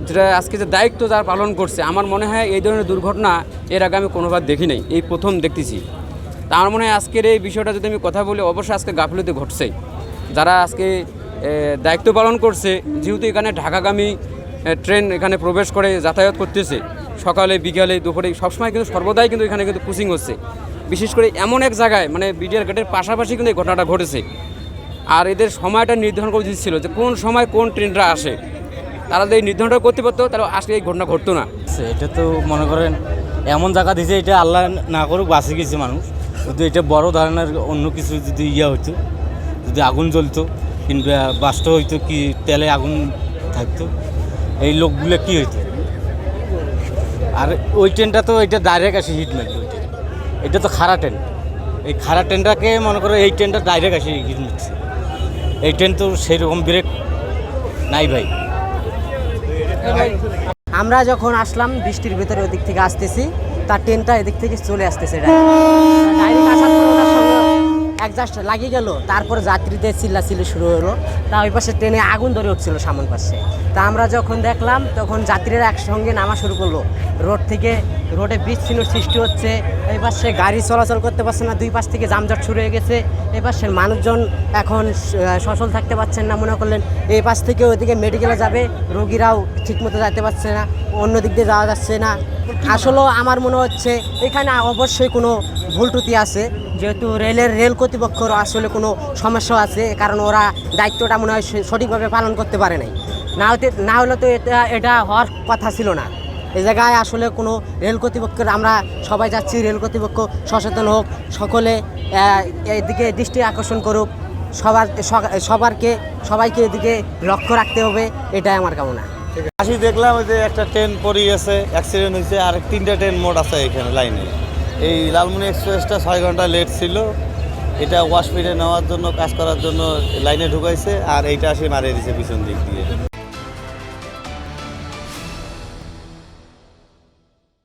যেটা আজকে যে দায়িত্ব যারা পালন করছে, আমার মনে হয় এই ধরনের দুর্ঘটনা এর আগে আমি কোনোবার দেখি নাই, এই প্রথম দেখতেছি। তা আমার মনে হয় আজকের এই বিষয়টা যদি আমি কথা বলি, অবশ্যই আজকে গাফিলতি ঘটছে। যারা আজকে দায়িত্ব পালন করছে, যেহেতু এখানে ঢাকাগামী ট্রেন এখানে প্রবেশ করে যাতায়াত করতেছে, সকালে বিকালে দুপুরে সবসময় কিন্তু সর্বদাই কিন্তু এখানে কিন্তু ক্রসিং হচ্ছে। বিশেষ করে এমন এক জায়গায় মানে বিডিআর গেটের পাশাপাশি কিন্তু এই ঘটনাটা ঘটেছে। আর এদের সময়টা নির্ধারণ করে দিচ্ছিল যে কোন সময় কোন ট্রেনটা আসে, তারা যদি এই নির্ধারণটা করতে পারতো তাহলে আজকে এই ঘটনা ঘটতো না। এটা তো মনে করেন এমন জায়গা দিয়েছে, এটা আল্লাহ না করুক বাঁচে গেছে মানুষ। যদি এটা বড় ধরনের অন্য কিছু যদি হইতো, যদি আগুন জ্বলতো কিংবা বাস্ট হইতো, কি তেলে আগুন থাকতো, এই লোকগুলো কি হইতো। আর ওই ট্রেনটা তো এটা ডাইরেক্ট আসে হিট মারতো, এটা তো খাড়া ট্রেন। এই খাড়া ট্রেনটাকে মনে করো এই ট্রেনটা ডাইরেক্ট আসে হিট মারছে। এই ট্রেন তো সেই রকম ব্রেক নাই ভাই। আমরা যখন আসলাম বৃষ্টির ভিতরে ওদিক থেকে আসতেছি, তার ট্রেনটা এদিক থেকে চলে আসতেছে ডাইরেক্ট আসার পর ওটার সঙ্গে একজাস্ট লাগিয়ে গেল। তারপরে যাত্রীদের চিল্লাচিল্লি শুরু হলো। তা ওই পাশে ট্রেনে আগুন ধরে উঠছিল সামন পাশে। তা আমরা যখন দেখলাম তখন যাত্রীরা একসঙ্গে নামা শুরু করলো রোড থেকে। রোডে বিচ্ছিন্ন সৃষ্টি হচ্ছে, এই পাশে গাড়ি চলাচল করতে পারছে না, দুই পাশ থেকে যানজট শুরু হয়ে গেছে। এই পাশের মানুষজন এখন সচল থাকতে পারছেন না, মনে করলেন এই পাশ থেকে ওইদিকে মেডিকেলে যাবে, রোগীরাও ঠিকমতো যেতে পারছে না, অন্য দিক দিয়ে যাওয়া যাচ্ছে না। আসলেও আমার মনে হচ্ছে এখানে অবশ্যই কোনো ভুল ত্রুটি আছে, যেহেতু রেল কর্তৃপক্ষর আসলে কোনো সমস্যা আছে, কারণ ওরা দায়িত্বটা মনে হয় সঠিকভাবে পালন করতে পারে নাই। না হলে তো এটা হওয়ার কথা ছিল না। এই জায়গায় আসলে কোনো রেল কর্তৃপক্ষের আমরা সবাই যাচ্ছি, রেল কর্তৃপক্ষ সচেতন হোক, সকলে এদিকে দৃষ্টি আকর্ষণ করুক, সবাইকে এদিকে লক্ষ্য রাখতে হবে, এটাই আমার কামনা। আসি দেখলাম যে একটা ট্রেন পড়ে গেছে, অ্যাক্সিডেন্ট হয়েছে, আর 3টা ট্রেন মোট আছে এখানে লাইনে। এই লালমনি এক্সপ্রেসটা 6 ঘন্টা লেট ছিল, এটা ওয়াশপিটে নেওয়ার জন্য কাজ করার জন্য লাইনে ঢুকাইছে, আর এইটা আসে মারিয়ে দিয়েছে পিছন দিক দিয়ে।